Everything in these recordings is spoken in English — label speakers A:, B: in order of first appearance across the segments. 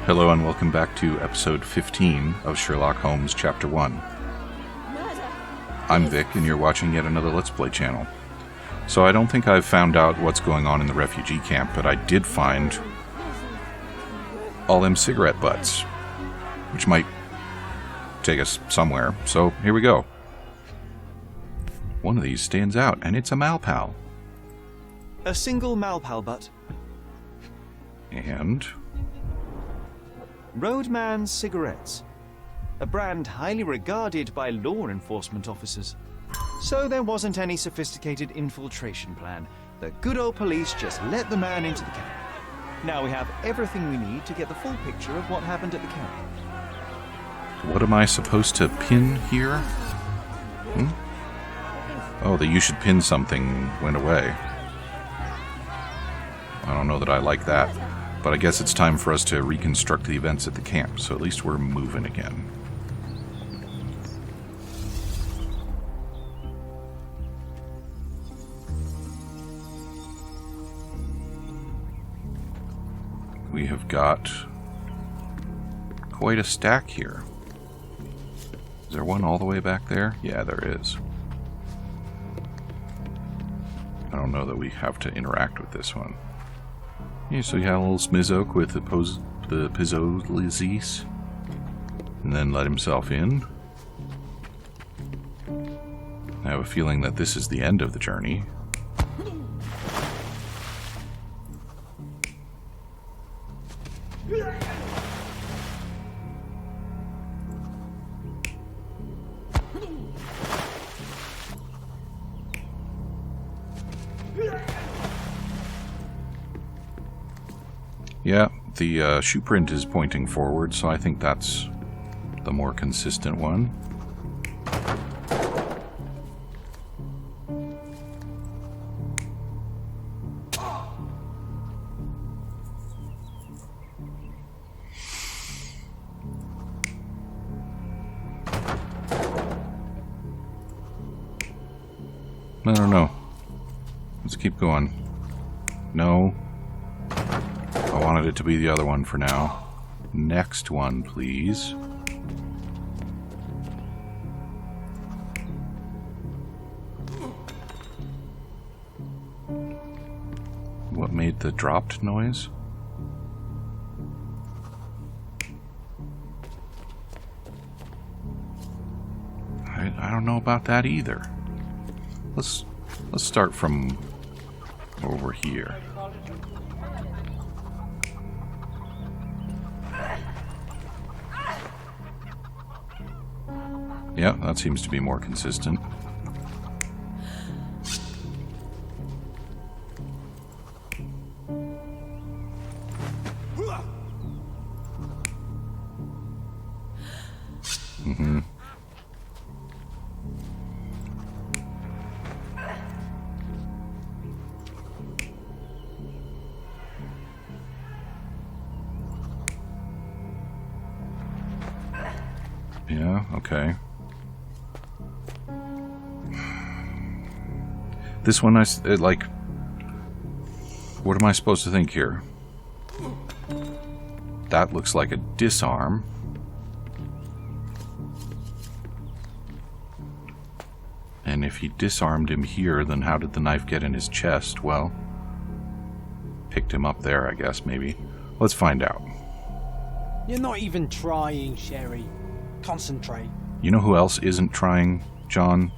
A: Hello and welcome back to episode 15 of Sherlock Holmes Chapter 1. I'm Vic and you're watching yet another Let's Play channel. So I don't think I've found out what's going on in the refugee camp, but I did find all them cigarette butts, which might take us somewhere. So here we go. One of these stands out, and it's a Malpal.
B: A single Malpal butt.
A: And
B: Roadman Cigarettes. A brand highly regarded by law enforcement officers. So there wasn't any sophisticated infiltration plan. The good old police just let the man into the camp. Now we have everything we need to get the full picture of what happened at the camp.
A: what am I supposed to pin here? Oh, the "you should pin something" went away. I don't know that I like that, but I guess it's time for us to reconstruct the events at the camp, so at least we're moving again. We have got quite a stack here. Is there one all the way back there? Yeah, there is. I don't know that we have to interact with this one. Yeah, so you have a little Smizoke with the Pizzolizis, and then let himself in. I have a feeling that this is the end of the journey. Yeah, the shoe print is pointing forward, so I think that's the more consistent one. I don't know. Let's keep going. No. I wanted it to be the other one for now. Next one, please. What made the dropped noise? I don't know about that either. Let's start from over here. Yeah, that seems to be more consistent. Yeah, okay. This one, like, what am I supposed to think here? That looks like a disarm. And if he disarmed him here, then how did the knife get in his chest? Well, picked him up there, I guess, maybe. Let's find out.
C: You're not even trying, Sherry. Concentrate.
A: You know who else isn't trying, John?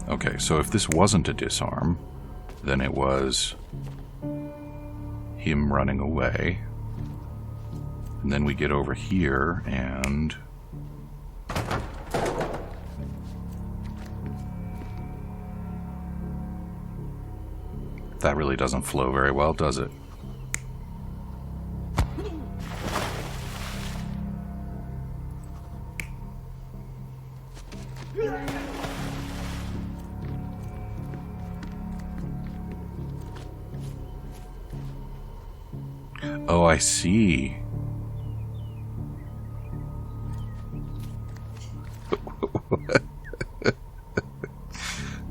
A: Okay, so if this wasn't a disarm, then it was him running away. And then we get over here, and that really doesn't flow very well, does it? Oh, I see.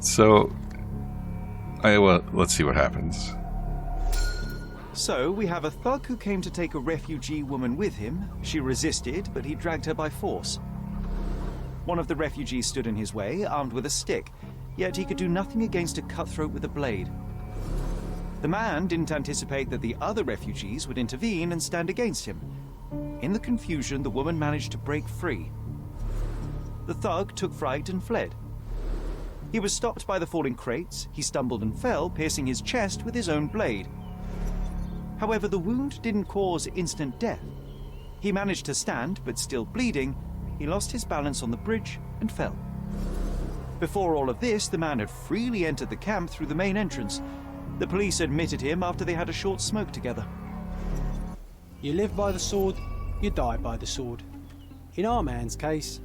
A: So Well, let's see what happens.
B: So, we have a thug who came to take a refugee woman with him. She resisted, but he dragged her by force. One of the refugees stood in his way, armed with a stick, yet he could do nothing against a cutthroat with a blade. The man didn't anticipate that the other refugees would intervene and stand against him. In the confusion, the woman managed to break free. The thug took fright and fled. He was stopped by the falling crates. He stumbled and fell, piercing his chest with his own blade. However, the wound didn't cause instant death. He managed to stand, but still bleeding, he lost his balance on the bridge and fell. Before all of this, the man had freely entered the camp through the main entrance. The police admitted him after they had a short smoke together.
C: You live by the sword, you die by the sword. In our man's case,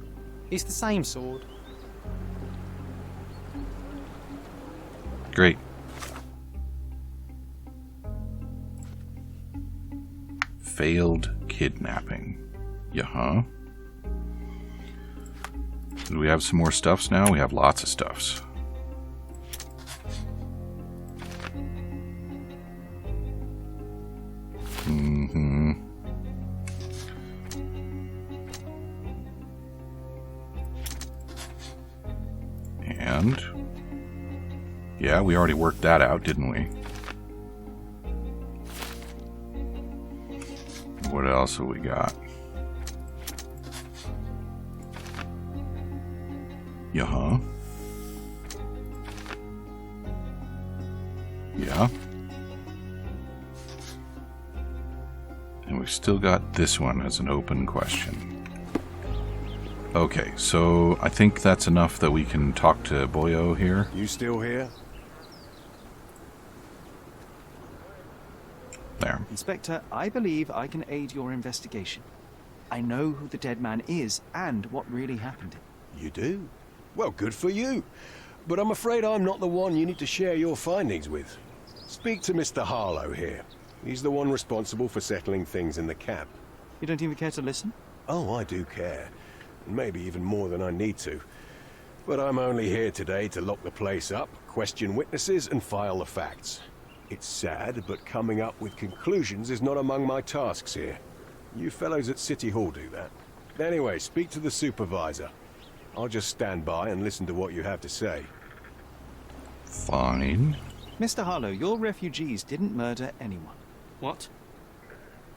C: it's the same sword.
A: Great. Failed kidnapping. Yeah. Do we have some more stuffs now? We have lots of stuffs. And yeah, we already worked that out, didn't we? What else have we got? Yeah. Yeah. And we've still got this one as an open question. Okay, so I think that's enough that we can talk to Boyo here.
D: You still here?
A: There.
B: Inspector, I believe I can aid your investigation. I know who the dead man is and what really happened.
D: You do? Well, good for you. But I'm afraid I'm not the one you need to share your findings with. Speak to Mr. Harlow here. He's the one responsible for settling things in the camp.
B: You don't even care to listen?
D: Oh, I do care. Maybe even more than I need to. But I'm only here today to lock the place up, question witnesses, and file the facts. It's sad, but coming up with conclusions is not among my tasks here. You fellows at City Hall do that. Anyway, speak to the supervisor. I'll just stand by and listen to what you have to say.
A: Fine.
B: Mr. Harlow, your refugees didn't murder anyone.
E: What?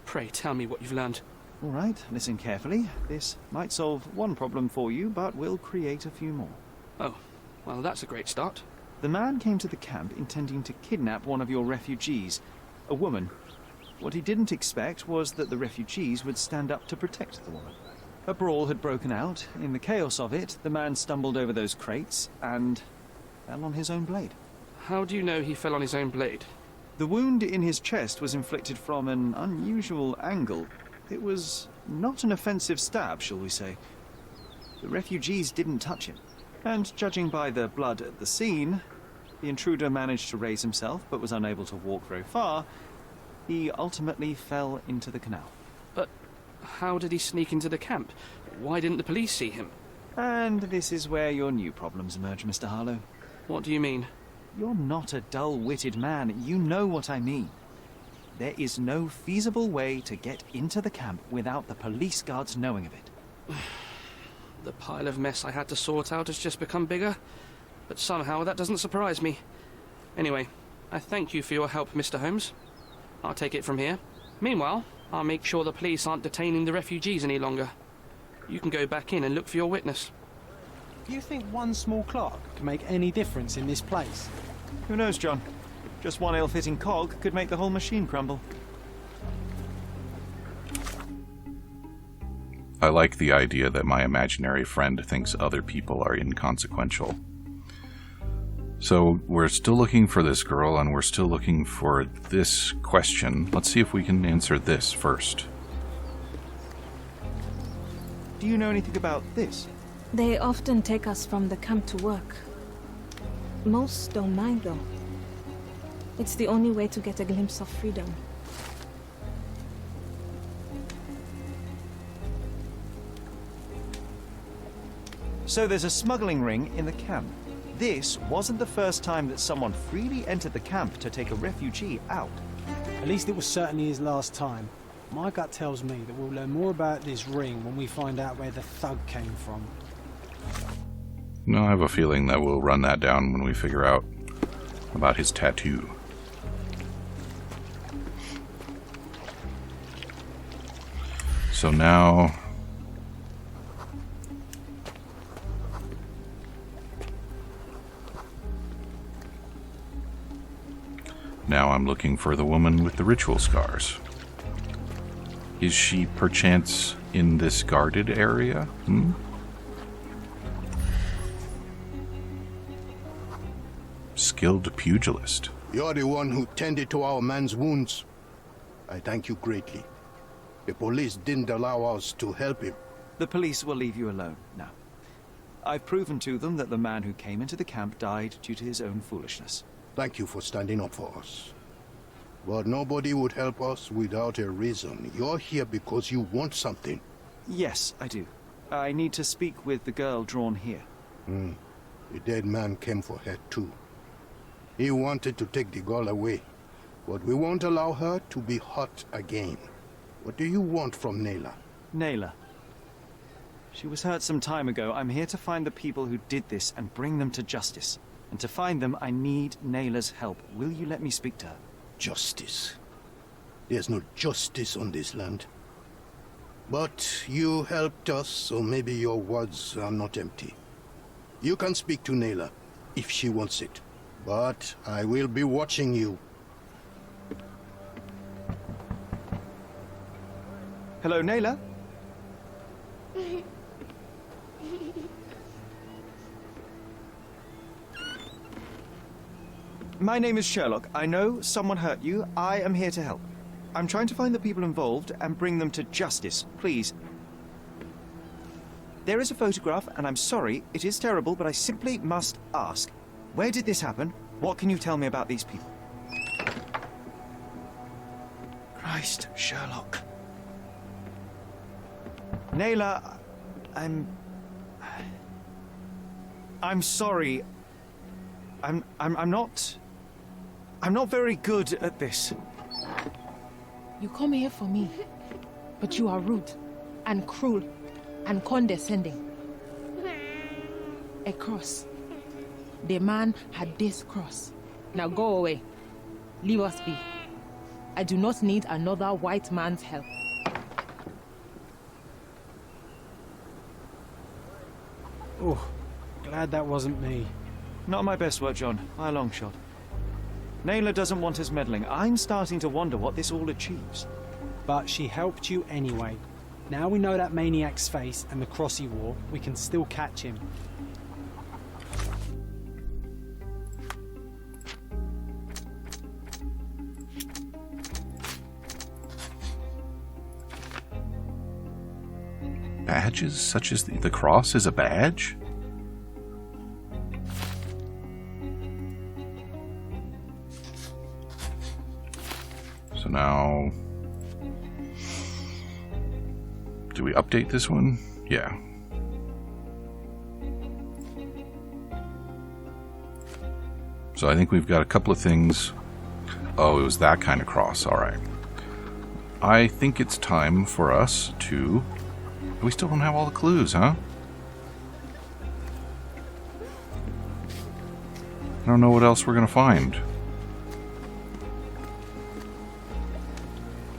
E: Pray tell me what you've learned.
B: All right, listen carefully. This might solve one problem for you, but will create a few more.
E: Oh, well, that's a great start.
B: The man came to the camp intending to kidnap one of your refugees, a woman. What he didn't expect was that the refugees would stand up to protect the woman. A brawl had broken out. In the chaos of it, the man stumbled over those crates and fell on his own blade.
E: How do you know he fell on his own blade?
B: The wound in his chest was inflicted from an unusual angle. It was not an offensive stab, shall we say. The refugees didn't touch him. And judging by the blood at the scene, the intruder managed to raise himself but was unable to walk very far. He ultimately fell into the canal.
E: But how did he sneak into the camp? Why didn't the police see him?
B: And this is where your new problems emerge, Mr. Harlow.
E: What do you mean?
B: You're not a dull-witted man. You know what I mean. There is no feasible way to get into the camp without the police guards knowing of it.
E: The pile of mess I had to sort out has just become bigger, but somehow that doesn't surprise me. Anyway, I thank you for your help, Mr. Holmes. I'll take it from here. Meanwhile, I'll make sure the police aren't detaining the refugees any longer. You can go back in and look for your witness.
C: Do you think one small clock can make any difference in this place?
B: Who knows, John? Just one ill-fitting cog could make the whole machine crumble.
A: I like the idea that my imaginary friend thinks other people are inconsequential. So we're still looking for this girl, and we're still looking for this question. Let's see if we can answer this first.
B: Do you know anything about this?
F: They often take us from the camp to work. Most don't mind, though. It's the only way to get a glimpse of freedom.
B: So there's a smuggling ring in the camp. This wasn't the first time that someone freely entered the camp to take a refugee out.
C: At least it was certainly his last time. My gut tells me that we'll learn more about this ring when we find out where the thug came from.
A: No, I have a feeling that we'll run that down when we figure out about his tattoo. So now... Now I'm looking for the woman with the ritual scars. Is she perchance in this guarded area? Skilled pugilist.
G: You're the one who tended to our man's wounds. I thank you greatly. The police didn't allow us to help him.
B: The police will leave you alone now. I've proven to them that the man who came into the camp died due to his own foolishness.
G: Thank you for standing up for us. But nobody would help us without a reason. You're here because you want something.
B: Yes, I do. I need to speak with the girl drawn here.
G: The dead man came for her too. He wanted to take the girl away, but we won't allow her to be hurt again. What do you want from Nayla?
B: Nayla. She was hurt some time ago. I'm here to find the people who did this and bring them to justice. And to find them, I need Nayla's help. Will you let me speak to her?
G: Justice. There's no justice on this land. But you helped us, so maybe your words are not empty. You can speak to Nayla, if she wants it. But I will be watching you.
B: Hello, Nayla? My name is Sherlock. I know someone hurt you. I am here to help. I'm trying to find the people involved and bring them to justice. Please. There is a photograph, and I'm sorry, it is terrible, but I simply must ask. Where did this happen? What can you tell me about these people? Christ, Sherlock. Nayla, I'm sorry. I'm not very good at this.
H: You come here for me, but you are rude and cruel and condescending. A cross. The man had this cross. Now go away. Leave us be. I do not need another white man's help.
C: Oh, glad that wasn't me.
B: Not my best work, John, by a long shot. Nayla doesn't want us meddling. I'm starting to wonder what this all achieves.
C: But she helped you anyway. Now we know that maniac's face and the cross he wore, we can still catch him.
A: Badges such as the cross is a badge? So now, do we update this one? Yeah. So I think we've got a couple of things. Oh, it was that kind of cross. All right. I think it's time for us to... We still don't have all the clues, huh? I don't know what else we're going to find.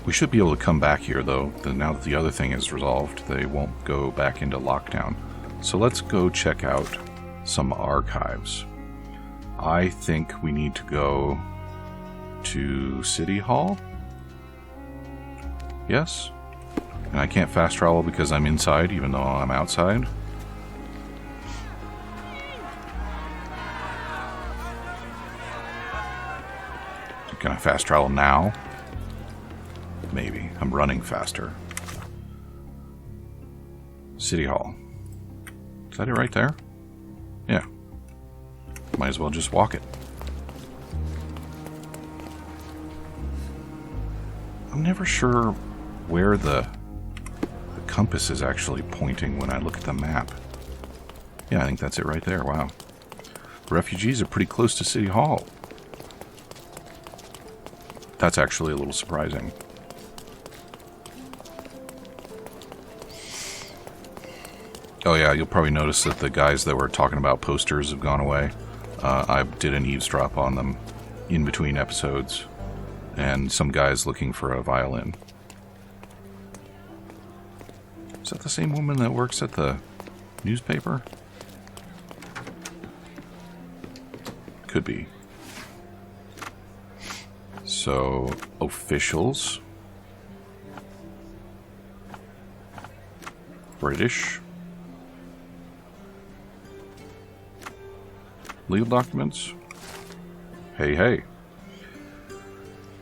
A: We should be able to come back here, though. Now that the other thing is resolved, they won't go back into lockdown. So let's go check out some archives. I think we need to go to City Hall. Yes? And I can't fast travel because I'm inside, even though I'm outside. Can I fast travel now? Maybe. I'm running faster. City Hall. Is that it right there? Yeah. Might as well just walk it. I'm never sure where the compass is actually pointing when I look at the map. Yeah, I think that's it right there. Wow. Refugees are pretty close to City Hall. That's actually a little surprising. Oh yeah, you'll probably notice that the guys that were talking about posters have gone away. I did an eavesdrop on them in between episodes, and some guys looking for a violin. Is that the same woman that works at the newspaper? Could be. So, officials. British. Legal documents. Hey.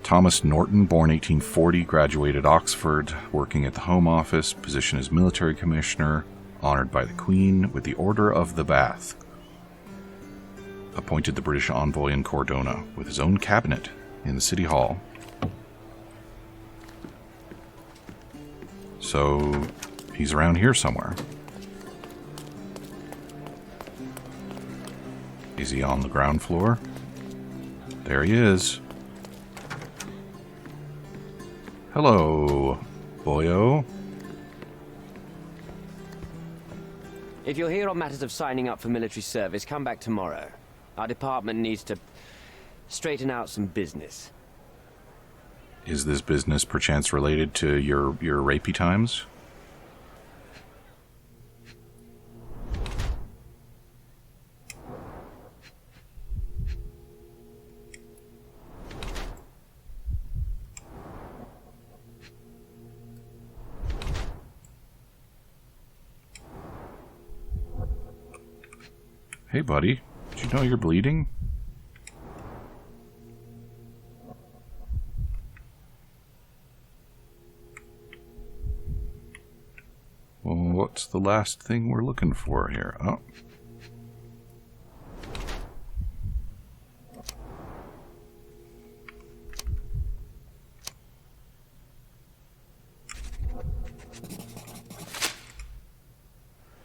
A: Thomas Norton, born 1840, graduated Oxford, working at the Home Office, position as military commissioner, honored by the Queen with the Order of the Bath. Appointed the British envoy in Cordona, with his own cabinet in the City Hall. So, he's around here somewhere. Is he on the ground floor? There he is. Hello, boyo.
I: If you're here on matters of signing up for military service, come back tomorrow. Our department needs to straighten out some business.
A: Is this business perchance related to your rapey times? Hey, buddy. Did you know you're bleeding? Well, what's the last thing we're looking for here? Oh.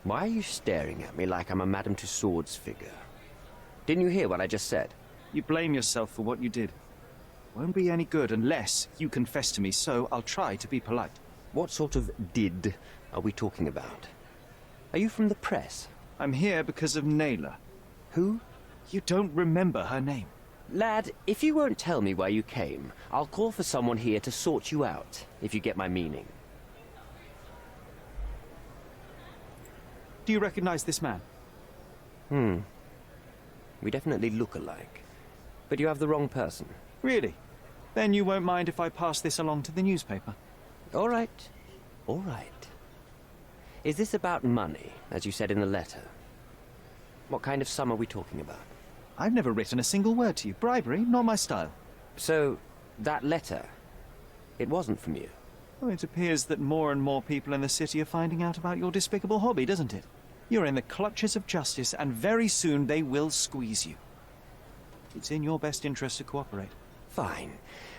I: Why are you staring at me like I'm a Madame Tussauds figure? Didn't you hear what I just said?
B: You blame yourself for what you did. Won't be any good unless you confess to me, so I'll try to be polite.
I: What sort of did are we talking about? Are you from the press?
B: I'm here because of Naylor.
I: Who?
B: You don't remember her name.
I: Lad, if you won't tell me why you came, I'll call for someone here to sort you out, if you get my meaning.
B: Do you recognize this man?
I: We definitely look alike. But you have the wrong person.
B: Really? Then you won't mind if I pass this along to the newspaper?
I: All right. All right. Is this about money, as you said in the letter? What kind of sum are we talking about?
B: I've never written a single word to you. Bribery, not my style.
I: So, that letter, it wasn't from you?
B: Well, it appears that more and more people in the city are finding out about your despicable hobby, doesn't it? You're in the clutches of justice, and very soon they will squeeze you. It's in your best interest to cooperate.
I: Fine.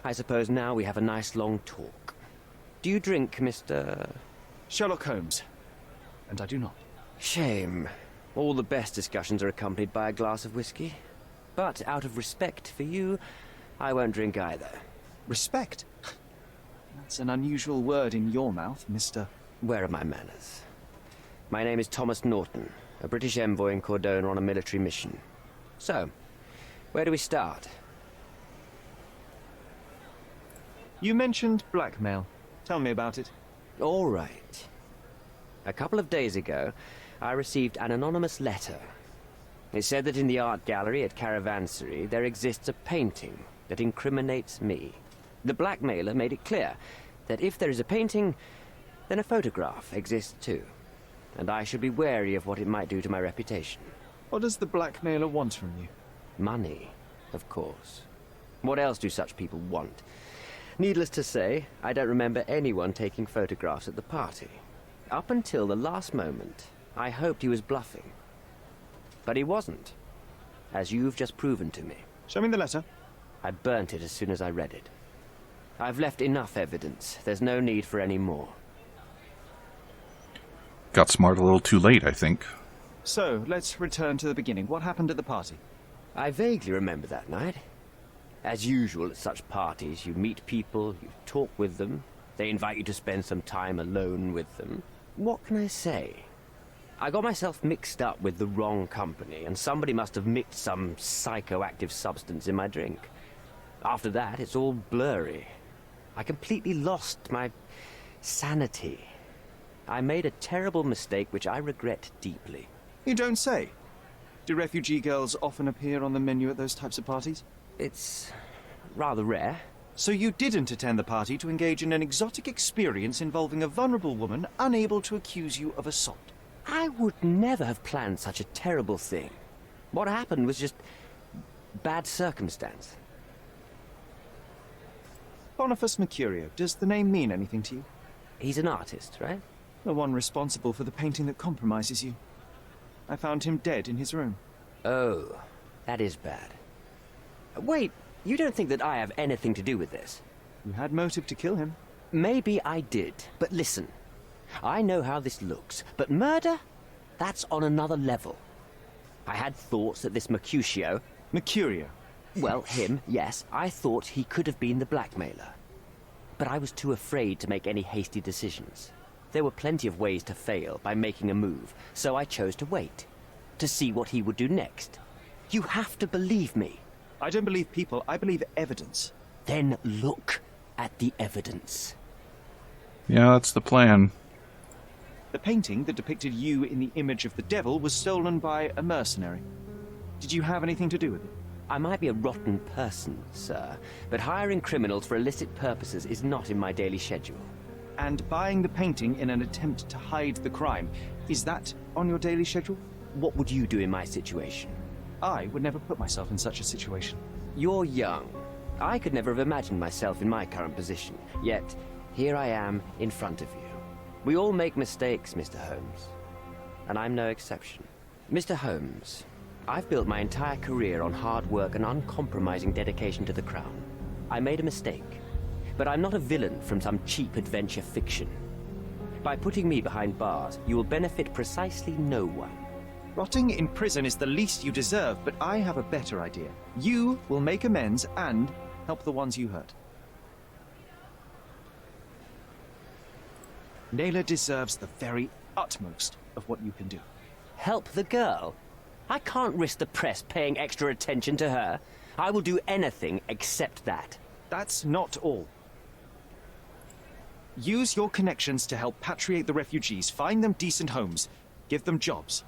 I: I suppose now we have a nice long talk. Do you drink, Mr.
B: Sherlock Holmes. And I do not.
I: Shame. All the best discussions are accompanied by a glass of whiskey. But out of respect for you, I won't drink either.
B: Respect? That's an unusual word in your mouth, Mr.
I: Where are my manners? My name is Thomas Norton, a British envoy in Cordona on a military mission. So, where do we start?
B: You mentioned blackmail. Tell me about it.
I: All right. A couple of days ago, I received an anonymous letter. It said that in the art gallery at Caravansary there exists a painting that incriminates me. The blackmailer made it clear that if there is a painting, then a photograph exists too. And I should be wary of what it might do to my reputation.
B: What does the blackmailer want from you?
I: Money, of course. What else do such people want? Needless to say, I don't remember anyone taking photographs at the party. Up until the last moment, I hoped he was bluffing. But he wasn't, as you've just proven to me.
B: Show me the letter.
I: I burnt it as soon as I read it. I've left enough evidence. There's no need for any more.
A: Got smart a little too late, I think.
B: So, let's return to the beginning. What happened at the party?
I: I vaguely remember that night. As usual at such parties, you meet people, you talk with them, they invite you to spend some time alone with them. What can I say? I got myself mixed up with the wrong company, and somebody must have mixed some psychoactive substance in my drink. After that, it's all blurry. I completely lost my sanity. I made a terrible mistake which I regret deeply.
B: You don't say. Do refugee girls often appear on the menu at those types of parties?
I: It's rather rare.
B: So you didn't attend the party to engage in an exotic experience involving a vulnerable woman unable to accuse you of assault?
I: I would never have planned such a terrible thing. What happened was just bad circumstance.
B: Boniface Mercurio, does the name mean anything to you?
I: He's an artist, right?
B: The one responsible for the painting that compromises you. I found him dead in his room.
I: Oh, that is bad. Wait, you don't think that I have anything to do with this?
B: You had motive to kill him.
I: Maybe I did, but listen. I know how this looks, but murder? That's on another level. I had thoughts that this Mercutio...
B: Mercurio.
I: Well, him, yes. I thought he could have been the blackmailer. But I was too afraid to make any hasty decisions. There were plenty of ways to fail by making a move, so I chose to wait. To see what he would do next. You have to believe me.
B: I don't believe people, I believe evidence.
I: Then look at the evidence.
A: Yeah, that's the plan.
B: The painting that depicted you in the image of the devil was stolen by a mercenary. Did you have anything to do with it?
I: I might be a rotten person, sir, but hiring criminals for illicit purposes is not in my daily schedule.
B: And buying the painting in an attempt to hide the crime, is that on your daily schedule?
I: What would you do in my situation?
B: I would never put myself in such a situation.
I: You're young. I could never have imagined myself in my current position, yet here I am in front of you. We all make mistakes, Mr. Holmes, and I'm no exception. Mr. Holmes, I've built my entire career on hard work and uncompromising dedication to the Crown. I made a mistake, but I'm not a villain from some cheap adventure fiction. By putting me behind bars, you will benefit precisely no one.
B: Rotting in prison is the least you deserve, but I have a better idea. You will make amends and help the ones you hurt. Naylor deserves the very utmost of what you can do.
I: Help the girl? I can't risk the press paying extra attention to her. I will do anything except that.
B: That's not all. Use your connections to help patriate the refugees, find them decent homes, give them jobs.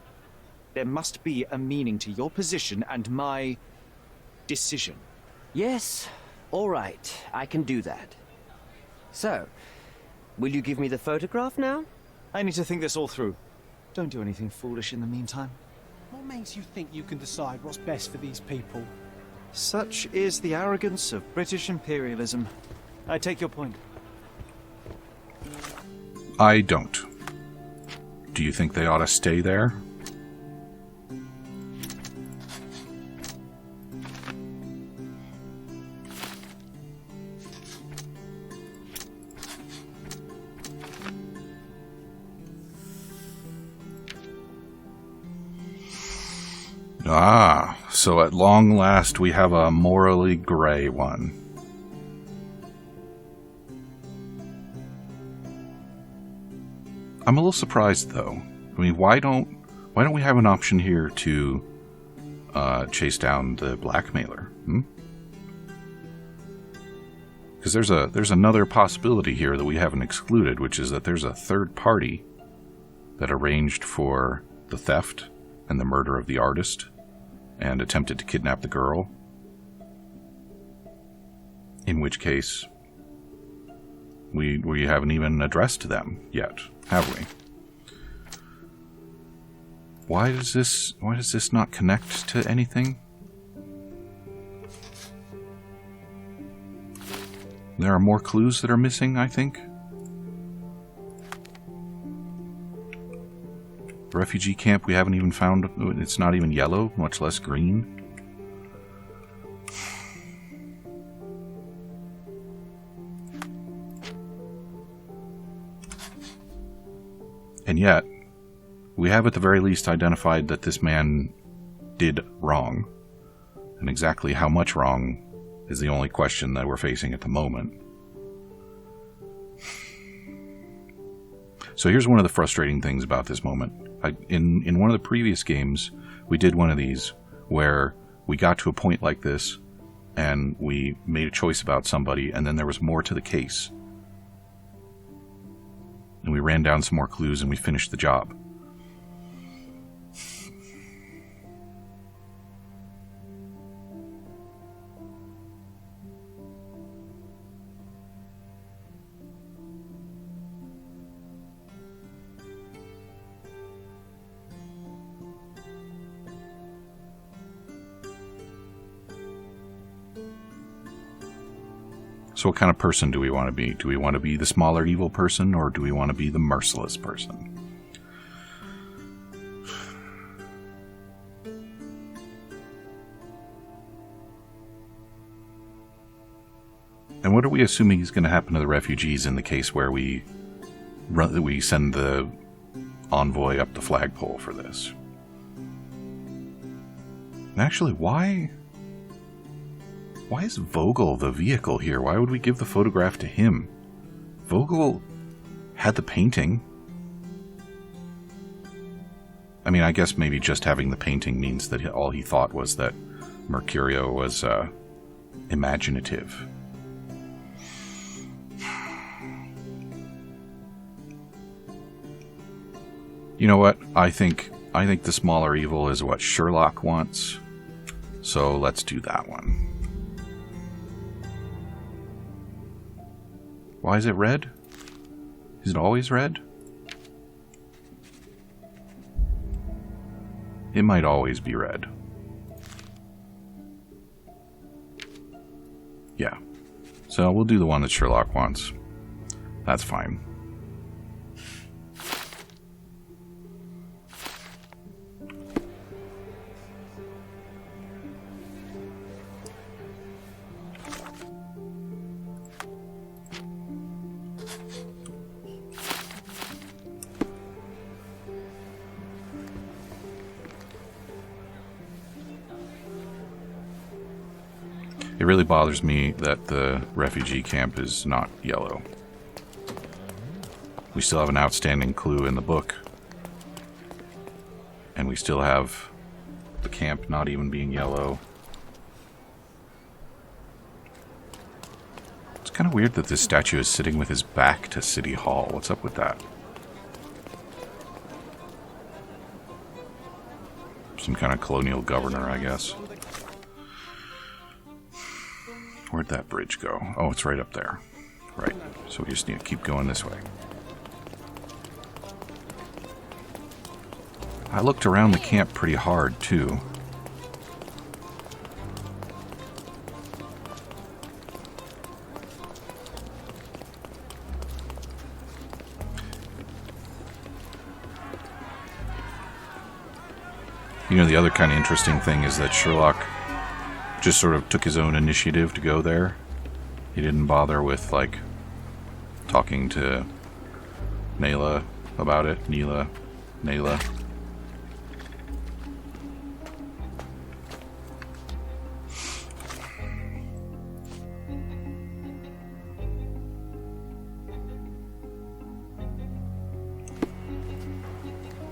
B: There must be a meaning to your position and my decision.
I: Yes, all right, I can do that. So, will you give me the photograph now?
B: I need to think this all through. Don't do anything foolish in the meantime.
C: What makes you think you can decide what's best for these people?
B: Such is the arrogance of British imperialism. I take your point.
A: I don't. Do you think they ought to stay there? Ah, so at long last we have a morally gray one. I'm a little surprised, though. I mean, why don't we have an option here to chase down the blackmailer? Because there's another possibility here that we haven't excluded, which is that there's a third party that arranged for the theft and the murder of the artist and attempted to kidnap the girl. In which case, we haven't even addressed them yet, have we? Why does this not connect to anything? There are more clues that are missing, I think. The refugee camp we haven't even found. It's not even yellow, much less green. And yet, we have at the very least identified that this man did wrong. And exactly how much wrong is the only question that we're facing at the moment. So here's one of the frustrating things about this moment. In one of the previous games, we did one of these where we got to a point like this and we made a choice about somebody, and then there was more to the case. And we ran down some more clues and we finished the job. So what kind of person do we want to be? Do we want to be the smaller evil person, or do we want to be the merciless person? And what are we assuming is going to happen to the refugees in the case where we send the envoy up the flagpole for this? And actually, why is Vogel the vehicle here? Why would we give the photograph to him? Vogel had the painting. I mean, I guess maybe just having the painting means that all he thought was that Mercurio was imaginative. You know what? I think the smaller evil is what Sherlock wants. So let's do that one. Why is it red? Is it always red? It might always be red. Yeah. So we'll do the one that Sherlock wants. That's fine. It really bothers me that the refugee camp is not yellow. We still have an outstanding clue in the book. And we still have the camp not even being yellow. It's kind of weird that this statue is sitting with his back to City Hall. What's up with that? Some kind of colonial governor, I guess. Where'd that bridge go? Oh, it's right up there. Right. So we just need to keep going this way. I looked around the camp pretty hard, too. You know, the other kind of interesting thing is that Sherlock just sort of took his own initiative to go there. He didn't bother with, like, talking to Nayla about it. Nayla.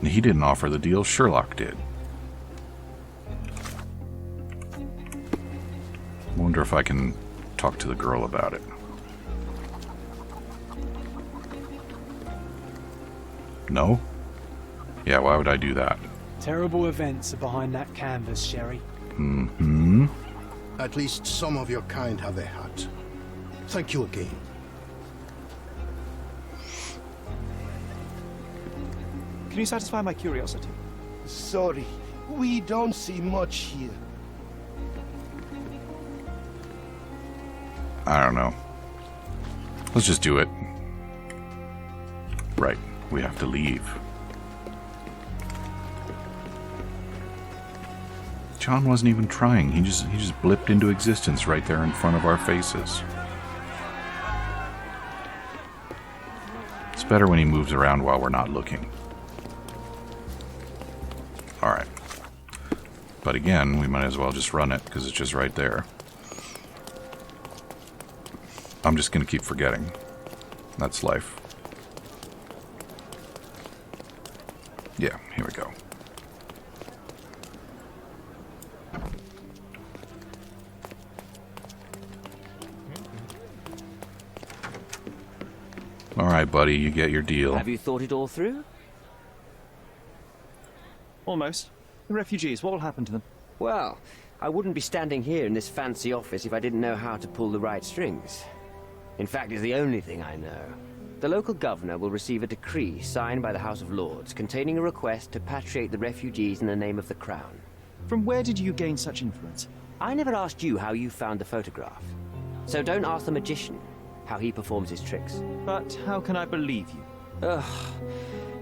A: He didn't offer the deal, Sherlock did. Wonder if I can talk to the girl about it. No? Yeah, why would I do that?
C: Terrible events are behind that canvas, Sherry.
A: Mm-hmm.
G: At least some of your kind have a heart. Thank you again.
B: Can you satisfy my curiosity?
J: Sorry, we don't see much here.
A: I don't know. Let's just do it. Right, we have to leave. John wasn't even trying. He just blipped into existence right there in front of our faces. It's better when he moves around while we're not looking. Alright. But again, we might as well just run it, because it's just right there. I'm just going to keep forgetting. That's life. Yeah, here we go. Alright, buddy, you get your deal.
I: Have you thought it all through?
B: Almost. The refugees, what will happen to them?
I: Well, I wouldn't be standing here in this fancy office if I didn't know how to pull the right strings. In fact, it's the only thing I know. The local governor will receive a decree signed by the House of Lords containing a request to patriate the refugees in the name of the Crown.
B: From where did you gain such influence?
I: I never asked you how you found the photograph. So don't ask the magician how he performs his tricks.
B: But how can I believe you?
I: Ugh,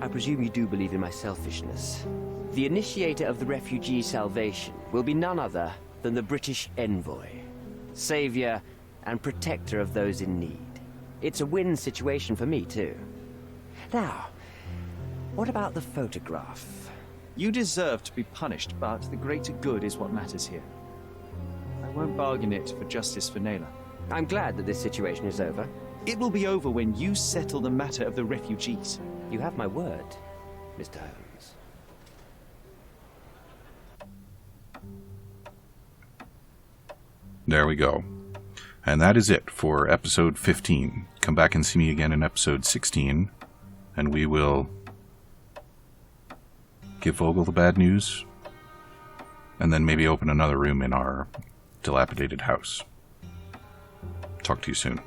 I: I presume you do believe in my selfishness. The initiator of the refugee salvation will be none other than the British envoy, savior and protector of those in need. It's a win situation for me, too. Now, what about the photograph?
B: You deserve to be punished, but the greater good is what matters here. I won't bargain it for justice for Naylor.
I: I'm glad that this situation is over.
B: It will be over when you settle the matter of the refugees.
I: You have my word, Mr. Holmes.
A: There we go. And that is it for episode 15. Come back and see me again in episode 16, and we will give Vogel the bad news, and then maybe open another room in our dilapidated house. Talk to you soon.